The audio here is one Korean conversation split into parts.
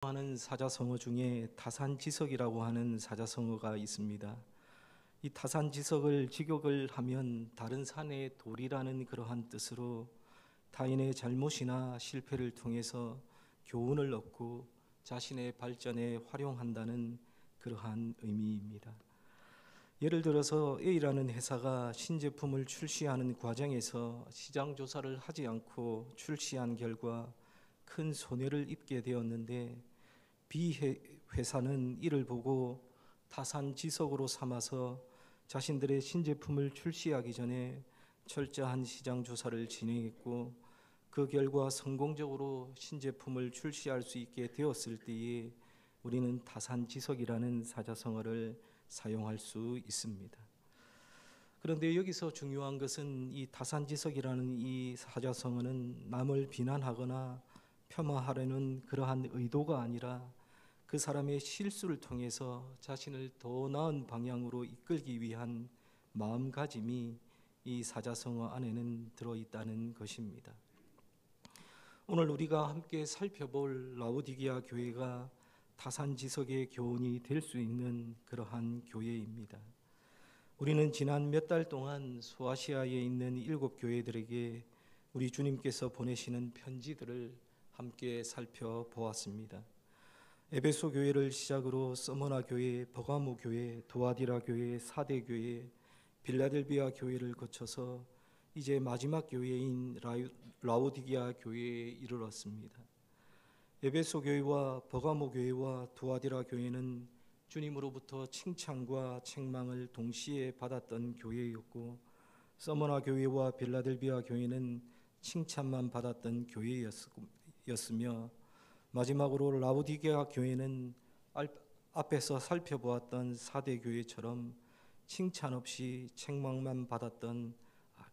하는 사자성어 중에 타산지석이라고 하는 사자성어가 있습니다. 이 타산지석을 직역을 하면 다른 산의 돌이라는 그러한 뜻으로 타인의 잘못이나 실패를 통해서 교훈을 얻고 자신의 발전에 활용한다는 그러한 의미입니다. 예를 들어서 A라는 회사가 신제품을 출시하는 과정에서 시장 조사를 하지 않고 출시한 결과 큰 손해를 입게 되었는데 B 회사는 이를 보고 타산지석으로 삼아서 자신들의 신제품을 출시하기 전에 철저한 시장 조사를 진행했고 그 결과 성공적으로 신제품을 출시할 수 있게 되었을 때에 우리는 타산지석이라는 사자성어를 사용할 수 있습니다. 그런데 여기서 중요한 것은 이 타산지석이라는 이 사자성어는 남을 비난하거나 폄하하려는 그러한 의도가 아니라 그 사람의 실수를 통해서 자신을 더 나은 방향으로 이끌기 위한 마음가짐이 이 사자성어 안에는 들어있다는 것입니다. 오늘 우리가 함께 살펴볼 라오디게아 교회가 타산지석의 교훈이 될 수 있는 그러한 교회입니다. 우리는 지난 몇 달 동안 소아시아에 있는 7 교회들에게 우리 주님께서 보내시는 편지들을 함께 살펴보았습니다. 에베소 교회를 시작으로 서머나 교회, 버가모 교회, 도아디라 교회, 사대 교회, 빌라델비아 교회를 거쳐서 이제 마지막 교회인 라오디게아 교회에 이르렀습니다. 에베소 교회와 버가모 교회와 도아디라 교회는 주님으로부터 칭찬과 책망을 동시에 받았던 교회였고, 서머나 교회와 빌라델비아 교회는 칭찬만 받았던 교회였으며, 마지막으로 라오디게아 교회는 앞에서 살펴보았던 사대 교회처럼 칭찬 없이 책망만 받았던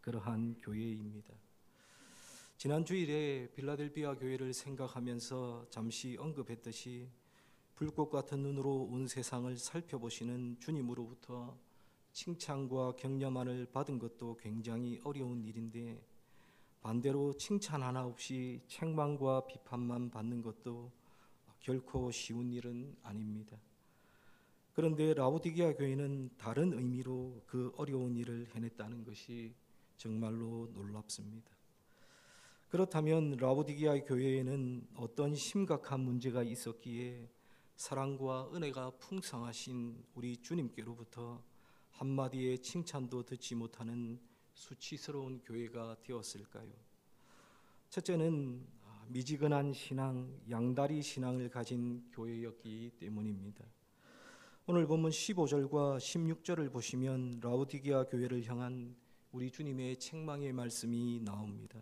그러한 교회입니다. 지난 주일에 빌라델비아 교회를 생각하면서 잠시 언급했듯이 불꽃 같은 눈으로 온 세상을 살펴보시는 주님으로부터 칭찬과 격려만을 받은 것도 굉장히 어려운 일인데, 반대로 칭찬 하나 없이 책망과 비판만 받는 것도 결코 쉬운 일은 아닙니다. 그런데 라오디게아 교회는 다른 의미로 그 어려운 일을 해냈다는 것이 정말로 놀랍습니다. 그렇다면 라오디게아 교회에는 어떤 심각한 문제가 있었기에 사랑과 은혜가 풍성하신 우리 주님께로부터 한마디의 칭찬도 듣지 못하는 수치스러운 교회가 되었을까요? 첫째는 미지근한 신앙, 양다리 신앙을 가진 교회였기 때문입니다. 오늘 본문 15절과 16절을 보시면 라오디게아 교회를 향한 우리 주님의 책망의 말씀이 나옵니다.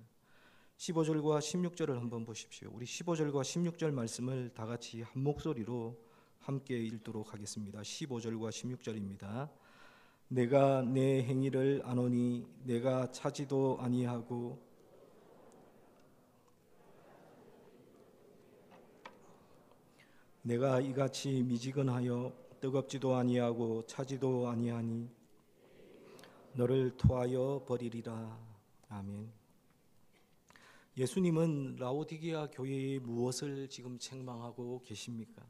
15절과 16절을 한번 보십시오. 우리 15절과 16절 말씀을 다 같이 한 목소리로 함께 읽도록 하겠습니다. 15절과 16절입니다. 내가 내 행위를 아노니 내가 차지도 아니하고 내가 이같이 미지근하여 뜨겁지도 아니하고 차지도 아니하니 너를 토하여 버리리라. 아멘. 예수님은 라오디게아 교회의 무엇을 지금 책망하고 계십니까?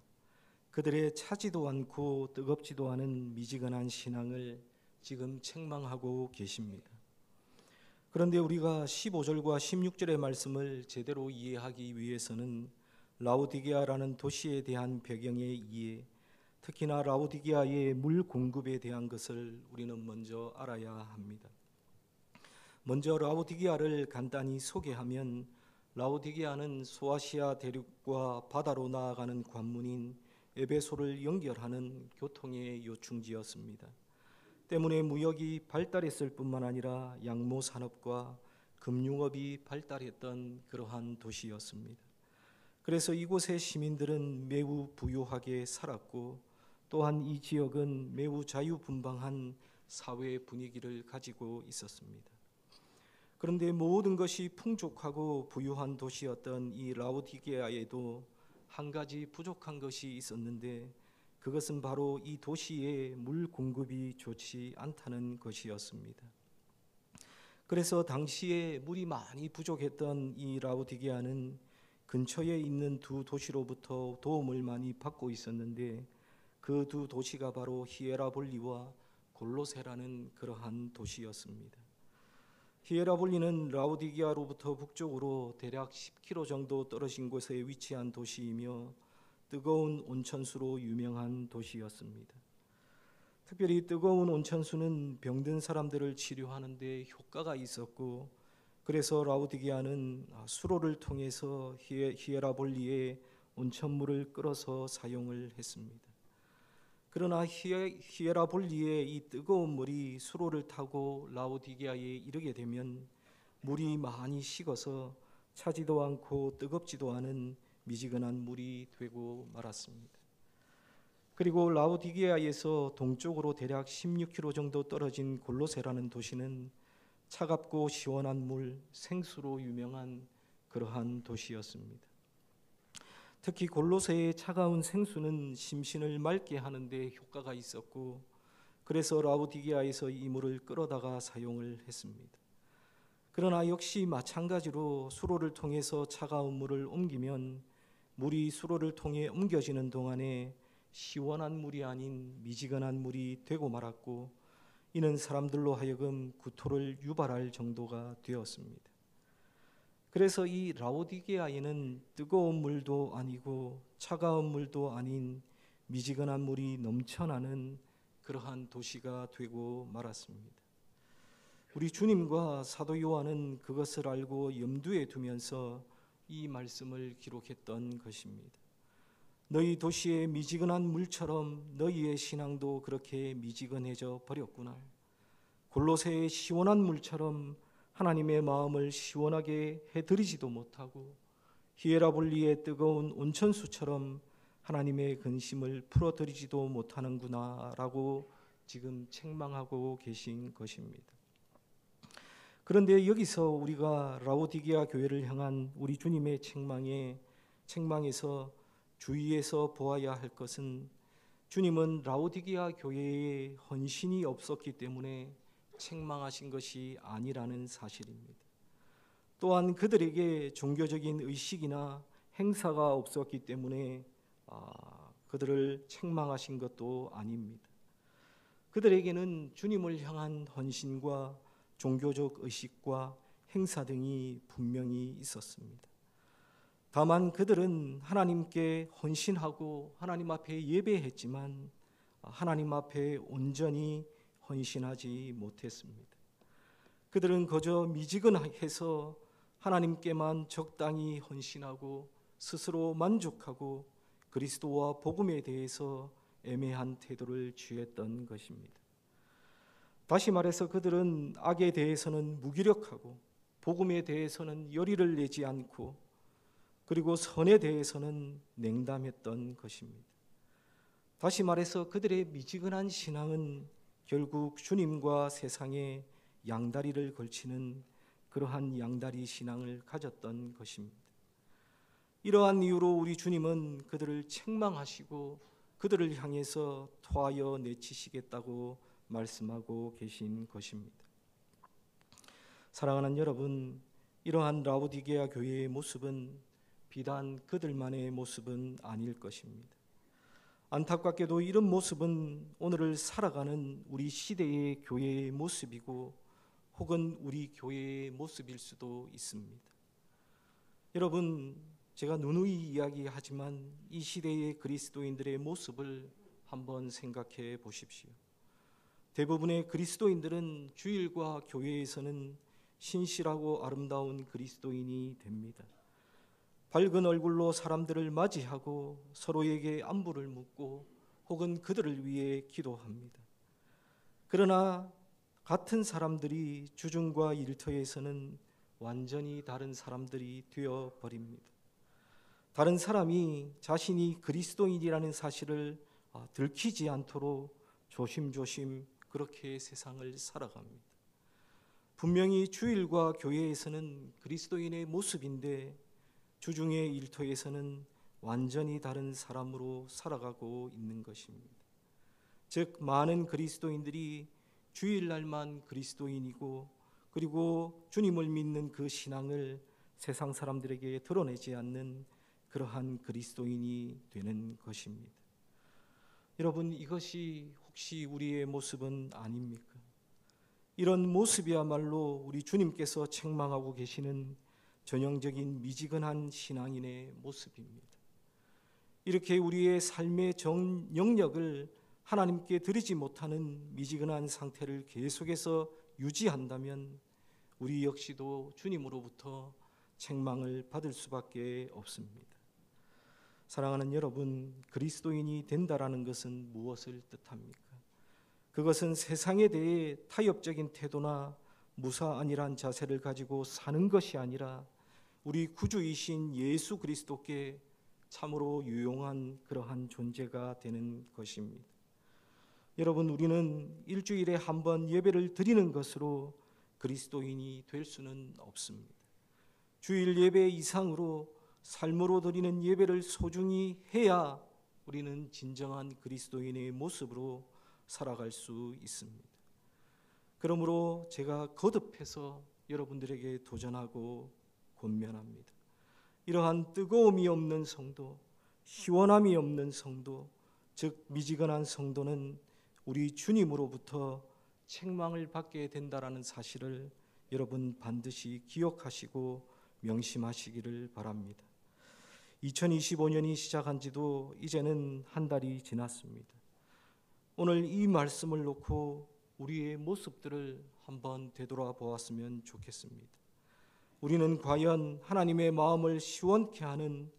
그들의 차지도 않고 뜨겁지도 않은 미지근한 신앙을 지금 책망하고 계십니다. 그런데 우리가 15절과 16절의 말씀을 제대로 이해하기 위해서는 라오디게아라는 도시에 대한 배경의 이해, 특히나 라오디게아의 물 공급에 대한 것을 우리는 먼저 알아야 합니다. 먼저 라오디게아를 간단히 소개하면, 라오디게아는 소아시아 대륙과 바다로 나아가는 관문인 에베소를 연결하는 교통의 요충지였습니다. 때문에 무역이 발달했을 뿐만 아니라 양모 산업과 금융업이 발달했던 그러한 도시였습니다. 그래서 이곳의 시민들은 매우 부유하게 살았고, 또한 이 지역은 매우 자유분방한 사회 분위기를 가지고 있었습니다. 그런데 모든 것이 풍족하고 부유한 도시였던 이 라오디게아에도 한 가지 부족한 것이 있었는데, 그것은 바로 이 도시의 물 공급이 좋지 않다는 것이었습니다. 그래서 당시에 물이 많이 부족했던 이 라오디게아는 근처에 있는 두 도시로부터 도움을 많이 받고 있었는데 그 두 도시가 바로 히에라볼리와 골로새라는 그러한 도시였습니다. 히에라볼리는 라오디게아로부터 북쪽으로 대략 10km 정도 떨어진 곳에 위치한 도시이며 뜨거운 온천수로 유명한 도시였습니다. 특별히 뜨거운 온천수는 병든 사람들을 치료하는 데 효과가 있었고, 그래서 라오디게아는 수로를 통해서 히에라볼리에 온천물을 끌어서 사용을 했습니다. 그러나 히에라볼리의 이 뜨거운 물이 수로를 타고 라오디게아에 이르게 되면 물이 많이 식어서 차지도 않고 뜨겁지도 않은 미지근한 물이 되고 말았습니다. 그리고 라오디게아에서 동쪽으로 대략 16km 정도 떨어진 골로새라는 도시는 차갑고 시원한 물, 생수로 유명한 그러한 도시였습니다. 특히 골로새의 차가운 생수는 심신을 맑게 하는 데 효과가 있었고, 그래서 라오디게아에서 이 물을 끌어다가 사용을 했습니다. 그러나 역시 마찬가지로 수로를 통해서 차가운 물을 옮기면 물이 수로를 통해 옮겨지는 동안에 시원한 물이 아닌 미지근한 물이 되고 말았고, 이는 사람들로 하여금 구토를 유발할 정도가 되었습니다. 그래서 이 라오디게아에는 뜨거운 물도 아니고 차가운 물도 아닌 미지근한 물이 넘쳐나는 그러한 도시가 되고 말았습니다. 우리 주님과 사도 요한은 그것을 알고 염두에 두면서 이 말씀을 기록했던 것입니다. 너희 도시의 미지근한 물처럼 너희의 신앙도 그렇게 미지근해져 버렸구나. 골로새의 시원한 물처럼 하나님의 마음을 시원하게 해드리지도 못하고 히에라볼리의 뜨거운 온천수처럼 하나님의 근심을 풀어드리지도 못하는구나 라고 지금 책망하고 계신 것입니다. 그런데 여기서 우리가 라오디게아 교회를 향한 우리 주님의 책망에서 주의해서 보아야 할 것은, 주님은 라오디게아 교회에 헌신이 없었기 때문에 책망하신 것이 아니라는 사실입니다. 또한 그들에게 종교적인 의식이나 행사가 없었기 때문에 그들을 책망하신 것도 아닙니다. 그들에게는 주님을 향한 헌신과 종교적 의식과 행사 등이 분명히 있었습니다. 다만 그들은 하나님께 헌신하고 하나님 앞에 예배했지만 하나님 앞에 온전히 헌신하지 못했습니다. 그들은 그저 미지근해서 하나님께만 적당히 헌신하고 스스로 만족하고 그리스도와 복음에 대해서 애매한 태도를 취했던 것입니다. 다시 말해서 그들은 악에 대해서는 무기력하고 복음에 대해서는 열의를 내지 않고 그리고 선에 대해서는 냉담했던 것입니다. 다시 말해서 그들의 미지근한 신앙은 결국 주님과 세상에 양다리를 걸치는 그러한 양다리 신앙을 가졌던 것입니다. 이러한 이유로 우리 주님은 그들을 책망하시고 그들을 향해서 토하여 내치시겠다고 말씀하고 계신 것입니다. 사랑하는 여러분, 이러한 라오디게아 교회의 모습은 비단 그들만의 모습은 아닐 것입니다. 안타깝게도 이런 모습은 오늘을 살아가는 우리 시대의 교회의 모습이고 혹은 우리 교회의 모습일 수도 있습니다. 여러분, 제가 누누이 이야기하지만 이 시대의 그리스도인들의 모습을 한번 생각해 보십시오. 대부분의 그리스도인들은 주일과 교회에서는 신실하고 아름다운 그리스도인이 됩니다. 밝은 얼굴로 사람들을 맞이하고 서로에게 안부를 묻고 혹은 그들을 위해 기도합니다. 그러나 같은 사람들이 주중과 일터에서는 완전히 다른 사람들이 되어버립니다. 다른 사람이 자신이 그리스도인이라는 사실을 들키지 않도록 조심조심 그렇게 세상을 살아갑니다. 분명히 주일과 교회에서는 그리스도인의 모습인데 주중의 일터에서는 완전히 다른 사람으로 살아가고 있는 것입니다. 즉, 많은 그리스도인들이 주일날만 그리스도인이고 그리고 주님을 믿는 그 신앙을 세상 사람들에게 드러내지 않는 그러한 그리스도인이 되는 것입니다. 여러분, 이것이 혹시 우리의 모습은 아닙니까? 이런 모습이야말로 우리 주님께서 책망하고 계시는 전형적인 미지근한 신앙인의 모습입니다. 이렇게 우리의 삶의 영역을 하나님께 드리지 못하는 미지근한 상태를 계속해서 유지한다면 우리 역시도 주님으로부터 책망을 받을 수밖에 없습니다. 사랑하는 여러분, 그리스도인이 된다라는 것은 무엇을 뜻합니까? 그것은 세상에 대해 타협적인 태도나 무사안일한 자세를 가지고 사는 것이 아니라 우리 구주이신 예수 그리스도께 참으로 유용한 그러한 존재가 되는 것입니다. 여러분, 우리는 일주일에 한 번 예배를 드리는 것으로 그리스도인이 될 수는 없습니다. 주일 예배 이상으로 삶으로 드리는 예배를 소중히 해야 우리는 진정한 그리스도인의 모습으로 살아갈 수 있습니다. 그러므로 제가 거듭해서 여러분들에게 도전하고 권면합니다. 이러한 뜨거움이 없는 성도, 시원함이 없는 성도, 즉 미지근한 성도는 우리 주님으로부터 책망을 받게 된다라는 사실을 여러분 반드시 기억하시고 명심하시기를 바랍니다. 2025년이 시작한 지도 이제는 한 달이 지났습니다. 오늘 이 말씀을 놓고 우리의 모습들을 한번 되돌아보았으면 좋겠습니다. 우리는 과연 하나님의 마음을 시원케 하는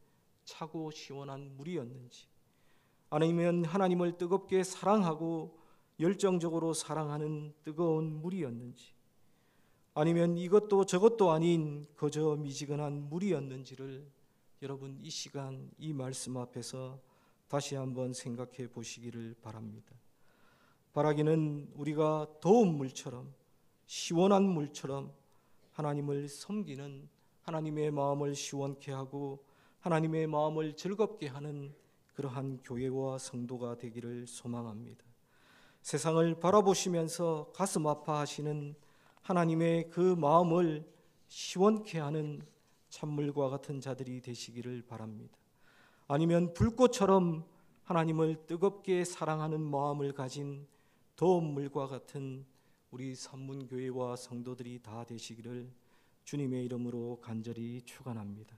차고 시원한 물이었는지, 아니면 하나님을 뜨겁게 사랑하고 열정적으로 사랑하는 뜨거운 물이었는지, 아니면 이것도 저것도 아닌 그저 미지근한 물이었는지를 여러분 이 시간 이 말씀 앞에서 다시 한번 생각해 보시기를 바랍니다. 바라기는 우리가 더운 물처럼 시원한 물처럼 하나님을 섬기는, 하나님의 마음을 시원케 하고 하나님의 마음을 즐겁게 하는 그러한 교회와 성도가 되기를 소망합니다. 세상을 바라보시면서 가슴 아파하시는 하나님의 그 마음을 시원케 하는 찬물과 같은 자들이 되시기를 바랍니다. 아니면 불꽃처럼 하나님을 뜨겁게 사랑하는 마음을 가진 더운 물과 같은 우리 산문교회와 성도들이 다 되시기를 주님의 이름으로 간절히 축원합니다.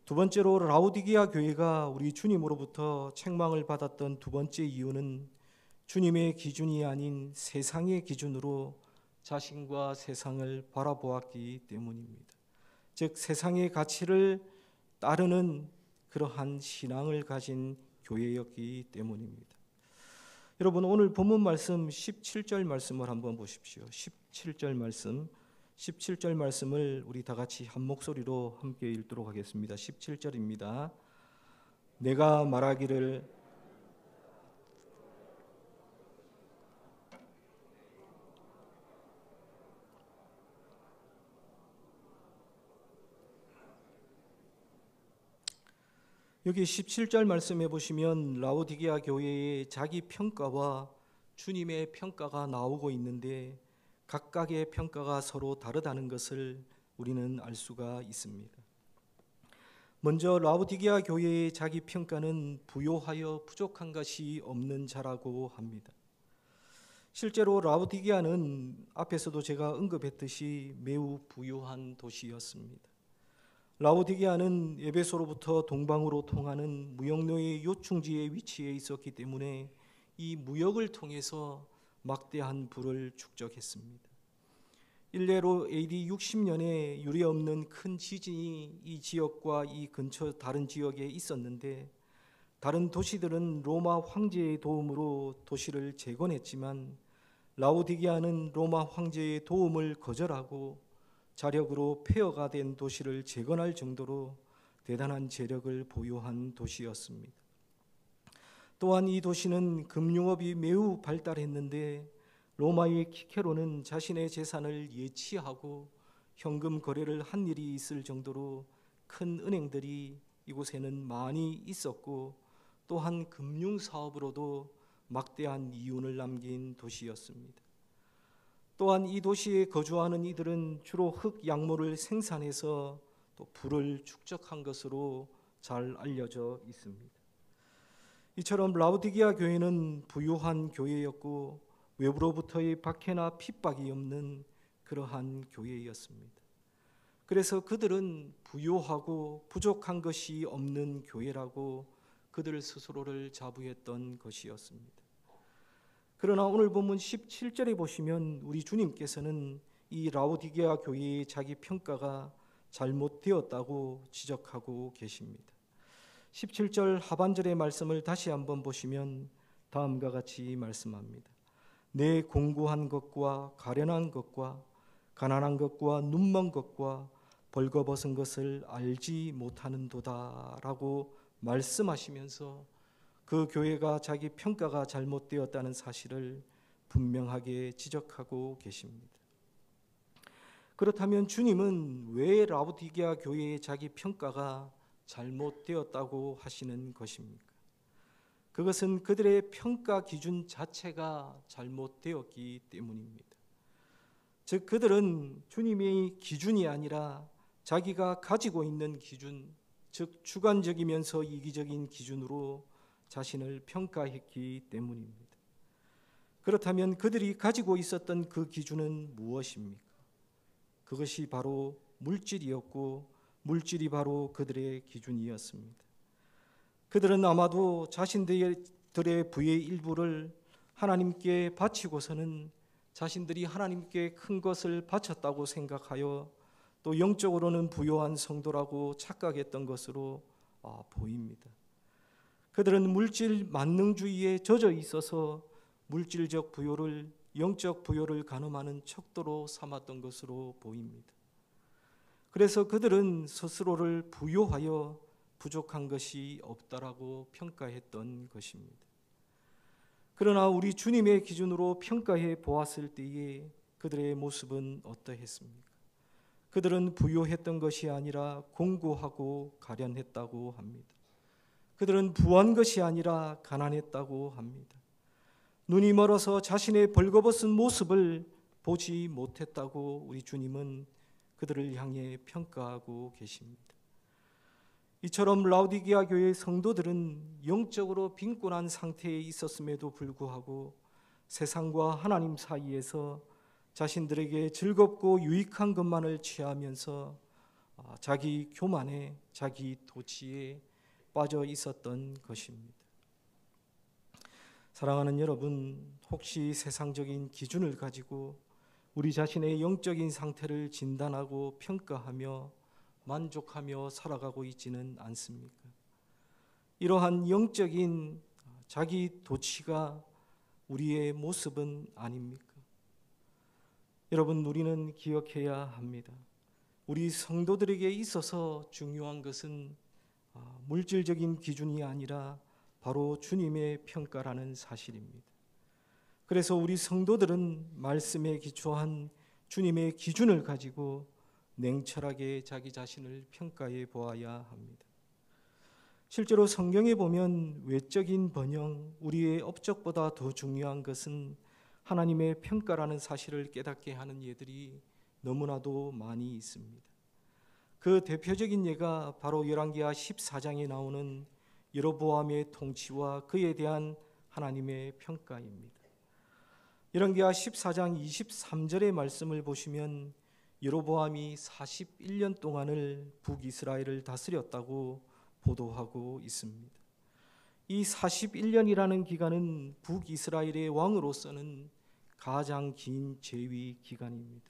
두 번째로, 라오디게아 교회가 우리 주님으로부터 책망을 받았던 두 번째 이유는 주님의 기준이 아닌 세상의 기준으로 자신과 세상을 바라보았기 때문입니다. 즉 세상의 가치를 따르는 그러한 신앙을 가진 교회였기 때문입니다. 여러분, 오늘 본문 말씀 17절 말씀을 한번 보십시오. 17절 말씀을 우리 다 같이 한 목소리로 함께 읽도록 하겠습니다. 17절입니다. 내가 말하기를 여기 17절 말씀해 보시면 라오디게아 교회의 자기 평가와 주님의 평가가 나오고 있는데 각각의 평가가 서로 다르다는 것을 우리는 알 수가 있습니다. 먼저 라오디게아 교회의 자기 평가는 부요하여 부족한 것이 없는 자라고 합니다. 실제로 라오디게아는 앞에서도 제가 언급했듯이 매우 부유한 도시였습니다. 라오디게아는 에베소로부터 동방으로 통하는 무역로의 요충지에 위치해 있었기 때문에 이 무역을 통해서 막대한 부를 축적했습니다. 일례로 AD 60년에 유례없는 큰 지진이 이 지역과 이 근처 다른 지역에 있었는데 다른 도시들은 로마 황제의 도움으로 도시를 재건했지만 라오디게아는 로마 황제의 도움을 거절하고 자력으로 폐허가 된 도시를 재건할 정도로 대단한 재력을 보유한 도시였습니다. 또한 이 도시는 금융업이 매우 발달했는데 로마의 키케로는 자신의 재산을 예치하고 현금 거래를 한 일이 있을 정도로 큰 은행들이 이곳에는 많이 있었고 또한 금융사업으로도 막대한 이윤을 남긴 도시였습니다. 또한 이 도시에 거주하는 이들은 주로 흙 약물을 생산해서 또 부를 축적한 것으로 잘 알려져 있습니다. 이처럼 라오디게아 교회는 부유한 교회였고 외부로부터의 박해나 핍박이 없는 그러한 교회였습니다. 그래서 그들은 부유하고 부족한 것이 없는 교회라고 그들 스스로를 자부했던 것이었습니다. 그러나 오늘 본문 17절에 보시면 우리 주님께서는 이 라오디게아 교회의 자기 평가가 잘못되었다고 지적하고 계십니다. 17절 하반절의 말씀을 다시 한번 보시면 다음과 같이 말씀합니다. 내 공고한 것과 가련한 것과 가난한 것과 눈먼 것과 벌거벗은 것을 알지 못하는도다 라고 말씀하시면서 그 교회가 자기 평가가 잘못되었다는 사실을 분명하게 지적하고 계십니다. 그렇다면 주님은 왜 라오디게아 교회의 자기 평가가 잘못되었다고 하시는 것입니까? 그것은 그들의 평가 기준 자체가 잘못되었기 때문입니다. 즉 그들은 주님의 기준이 아니라 자기가 가지고 있는 기준, 즉 주관적이면서 이기적인 기준으로 자신을 평가했기 때문입니다. 그렇다면 그들이 가지고 있었던 그 기준은 무엇입니까? 그것이 바로 물질이었고 물질이 바로 그들의 기준이었습니다. 그들은 아마도 자신들의 부의 일부를 하나님께 바치고서는 자신들이 하나님께 큰 것을 바쳤다고 생각하여 또 영적으로는 부요한 성도라고 착각했던 것으로 보입니다. 그들은 물질 만능주의에 젖어 있어서 물질적 부요를 영적 부요를 가늠하는 척도로 삼았던 것으로 보입니다. 그래서 그들은 스스로를 부요하여 부족한 것이 없다라고 평가했던 것입니다. 그러나 우리 주님의 기준으로 평가해 보았을 때에 그들의 모습은 어떠했습니까? 그들은 부요했던 것이 아니라 공고하고 가련했다고 합니다. 그들은 부한 것이 아니라 가난했다고 합니다. 눈이 멀어서 자신의 벌거벗은 모습을 보지 못했다고 우리 주님은 그들을 향해 평가하고 계십니다. 이처럼 라오디게아 교회의 성도들은 영적으로 빈곤한 상태에 있었음에도 불구하고 세상과 하나님 사이에서 자신들에게 즐겁고 유익한 것만을 취하면서 자기 교만에 자기 도취에 빠져 있었던 것입니다. 사랑하는 여러분, 혹시 세상적인 기준을 가지고 우리 자신의 영적인 상태를 진단하고 평가하며 만족하며 살아가고 있지는 않습니까? 이러한 영적인 자기 도취가 우리의 모습은 아닙니까? 여러분, 우리는 기억해야 합니다. 우리 성도들에게 있어서 중요한 것은 물질적인 기준이 아니라 바로 주님의 평가라는 사실입니다. 그래서 우리 성도들은 말씀에 기초한 주님의 기준을 가지고 냉철하게 자기 자신을 평가해 보아야 합니다. 실제로 성경에 보면 외적인 번영, 우리의 업적보다 더 중요한 것은 하나님의 평가라는 사실을 깨닫게 하는 예들이 너무나도 많이 있습니다. 그 대표적인 예가 바로 열왕기하 14장에 나오는 여로보암의 통치와 그에 대한 하나님의 평가입니다. 열왕기하 14장 23절의 말씀을 보시면 여로보암이 41년 동안을 북이스라엘을 다스렸다고 보도하고 있습니다. 이 41년이라는 기간은 북이스라엘의 왕으로서는 가장 긴 재위 기간입니다.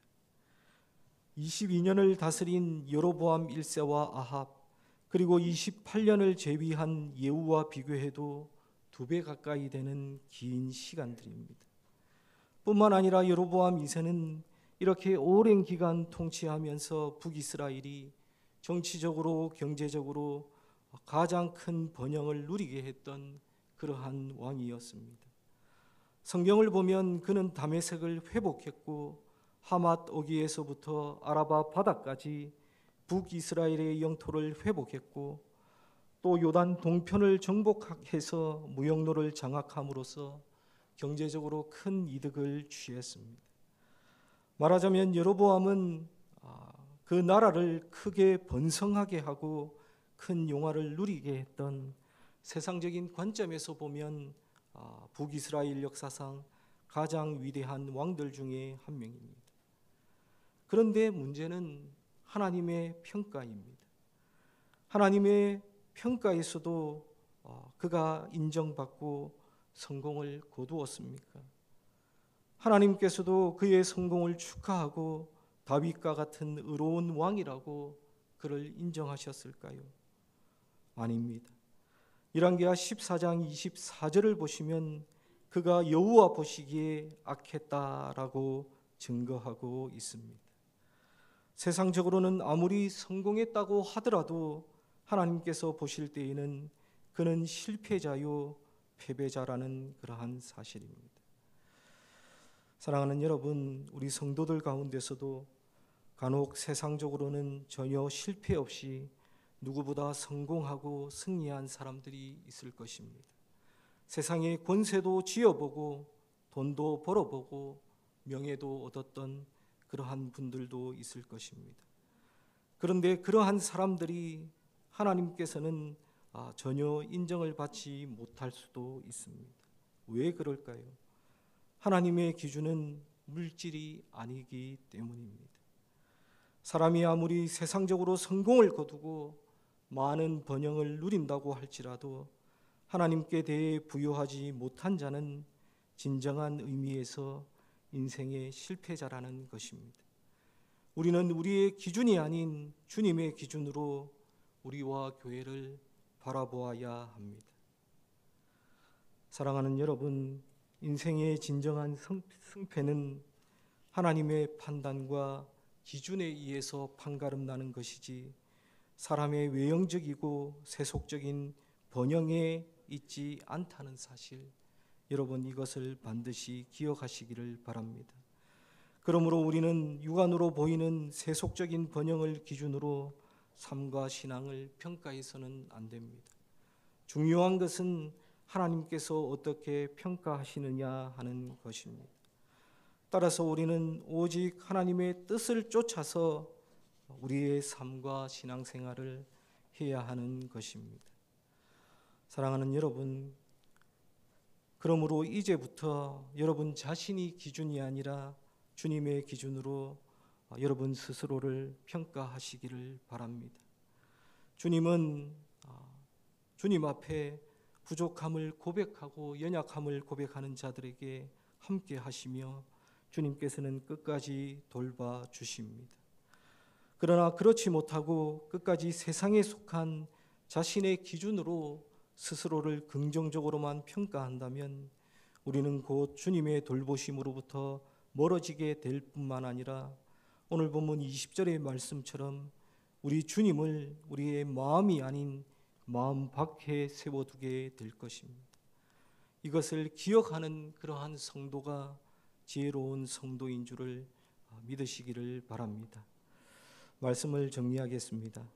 22년을 다스린 여로보암 1세와 아합, 그리고 28년을 재위한 예후와 비교해도 2배 가까이 되는 긴 시간들입니다. 뿐만 아니라 여로보암 2세는 이렇게 오랜 기간 통치하면서 북이스라엘이 정치적으로 경제적으로 가장 큰 번영을 누리게 했던 그러한 왕이었습니다. 성경을 보면 그는 다메섹을 회복했고 하맛 어기에서부터 아라바 바다까지 북이스라엘의 영토를 회복했고 또 요단 동편을 정복해서 무역로를 장악함으로써 경제적으로 큰 이득을 취했습니다. 말하자면 여로보암은 그 나라를 크게 번성하게 하고 큰 영화를 누리게 했던 세상적인 관점에서 보면 북이스라엘 역사상 가장 위대한 왕들 중에 한 명입니다. 그런데 문제는 하나님의 평가입니다. 하나님의 평가에서도 그가 인정받고 성공을 거두었습니까? 하나님께서도 그의 성공을 축하하고 다윗과 같은 의로운 왕이라고 그를 인정하셨을까요? 아닙니다. 열왕기하 14장 24절을 보시면 그가 여호와 보시기에 악했다라고 증거하고 있습니다. 세상적으로는 아무리 성공했다고 하더라도 하나님께서 보실 때에는 그는 실패자요 패배자라는 그러한 사실입니다. 사랑하는 여러분, 우리 성도들 가운데서도 간혹 세상적으로는 전혀 실패 없이 누구보다 성공하고 승리한 사람들이 있을 것입니다. 세상의 권세도 쥐어보고 돈도 벌어보고 명예도 얻었던 그러한 분들도 있을 것입니다. 그런데 그러한 사람들이 하나님께서는 전혀 인정을 받지 못할 수도 있습니다. 왜 그럴까요? 하나님의 기준은 물질이 아니기 때문입니다. 사람이 아무리 세상적으로 성공을 거두고 많은 번영을 누린다고 할지라도 하나님께 대해 부여하지 못한 자는 진정한 의미에서 인생의 실패자라는 것입니다. 우리는 우리의 기준이 아닌 주님의 기준으로 우리와 교회를 바라보아야 합니다. 사랑하는 여러분, 인생의 진정한 승패는 하나님의 판단과 기준에 의해서 판가름 나는 것이지 사람의 외형적이고 세속적인 번영에 있지 않다는 사실, 여러분 이것을 반드시 기억하시기를 바랍니다. 그러므로 우리는 육안으로 보이는 세속적인 번영을 기준으로 삶과 신앙을 평가해서는 안 됩니다. 중요한 것은 하나님께서 어떻게 평가하시느냐 하는 것입니다. 따라서 우리는 오직 하나님의 뜻을 쫓아서 우리의 삶과 신앙생활을 해야 하는 것입니다. 사랑하는 여러분, 그러므로 이제부터 여러분 자신이 기준이 아니라 주님의 기준으로 여러분 스스로를 평가하시기를 바랍니다. 주님은 주님 앞에 부족함을 고백하고 연약함을 고백하는 자들에게 함께 하시며 주님께서는 끝까지 돌봐 주십니다. 그러나 그렇지 못하고 끝까지 세상에 속한 자신의 기준으로 스스로를 긍정적으로만 평가한다면 우리는 곧 주님의 돌보심으로부터 멀어지게 될 뿐만 아니라 오늘 본문 20절의 말씀처럼 우리 주님을 우리의 마음이 아닌 마음 밖에 세워두게 될 것입니다. 이것을 기억하는 그러한 성도가 지혜로운 성도인 줄을 믿으시기를 바랍니다. 말씀을 정리하겠습니다.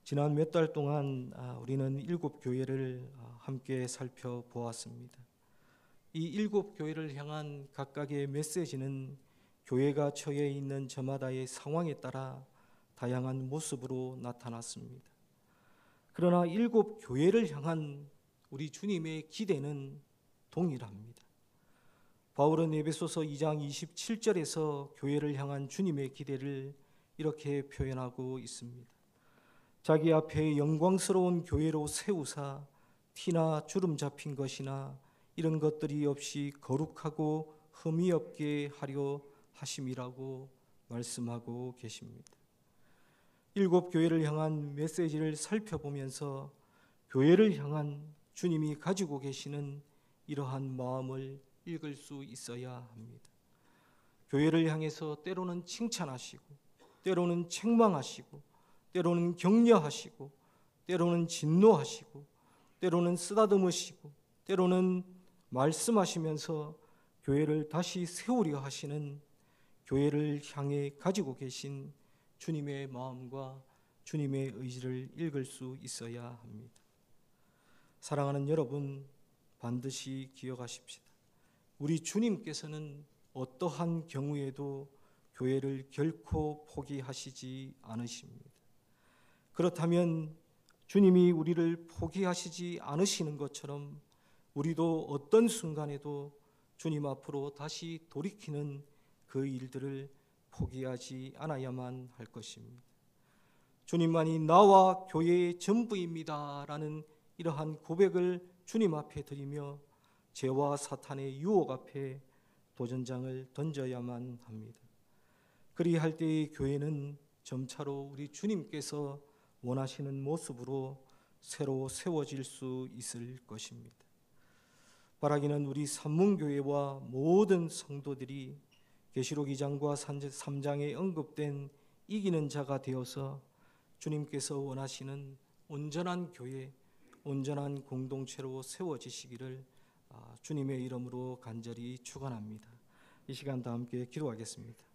지난 몇 달 동안 우리는 7교회를 함께 살펴보았습니다. 이 7교회를 향한 각각의 메시지는 교회가 처해 있는 저마다의 상황에 따라 다양한 모습으로 나타났습니다. 그러나 7교회를 향한 우리 주님의 기대는 동일합니다. 바울은 에베소서 2장 27절에서 교회를 향한 주님의 기대를 이렇게 표현하고 있습니다. 자기 앞에 영광스러운 교회로 세우사 티나 주름 잡힌 것이나 이런 것들이 없이 거룩하고 흠이 없게 하려 하심이라고 말씀하고 계십니다. 7교회를 향한 메시지를 살펴보면서 교회를 향한 주님이 가지고 계시는 이러한 마음을 읽을 수 있어야 합니다. 교회를 향해서 때로는 칭찬하시고 때로는 책망하시고 때로는 격려하시고 때로는 진노하시고 때로는 쓰다듬으시고 때로는 말씀하시면서 교회를 다시 세우려 하시는 교회를 향해 가지고 계신 주님의 마음과 주님의 의지를 읽을 수 있어야 합니다. 사랑하는 여러분, 반드시 기억하십시다. 우리 주님께서는 어떠한 경우에도 교회를 결코 포기하시지 않으십니다. 그렇다면 주님이 우리를 포기하시지 않으시는 것처럼 우리도 어떤 순간에도 주님 앞으로 다시 돌이키는 그 일들을 포기하지 않아야만 할 것입니다. 주님만이 나와 교회의 전부입니다라는 이러한 고백을 주님 앞에 드리며 죄와 사탄의 유혹 앞에 도전장을 던져야만 합니다. 그리할 때의 교회는 점차로 우리 주님께서 원하시는 모습으로 새로 세워질 수 있을 것입니다. 바라기는 우리 산문교회와 모든 성도들이 계시록 2장과 3장에 언급된 이기는 자가 되어서 주님께서 원하시는 온전한 교회, 온전한 공동체로 세워지시기를 주님의 이름으로 간절히 축원합니다. 이 시간 다 함께 기도하겠습니다.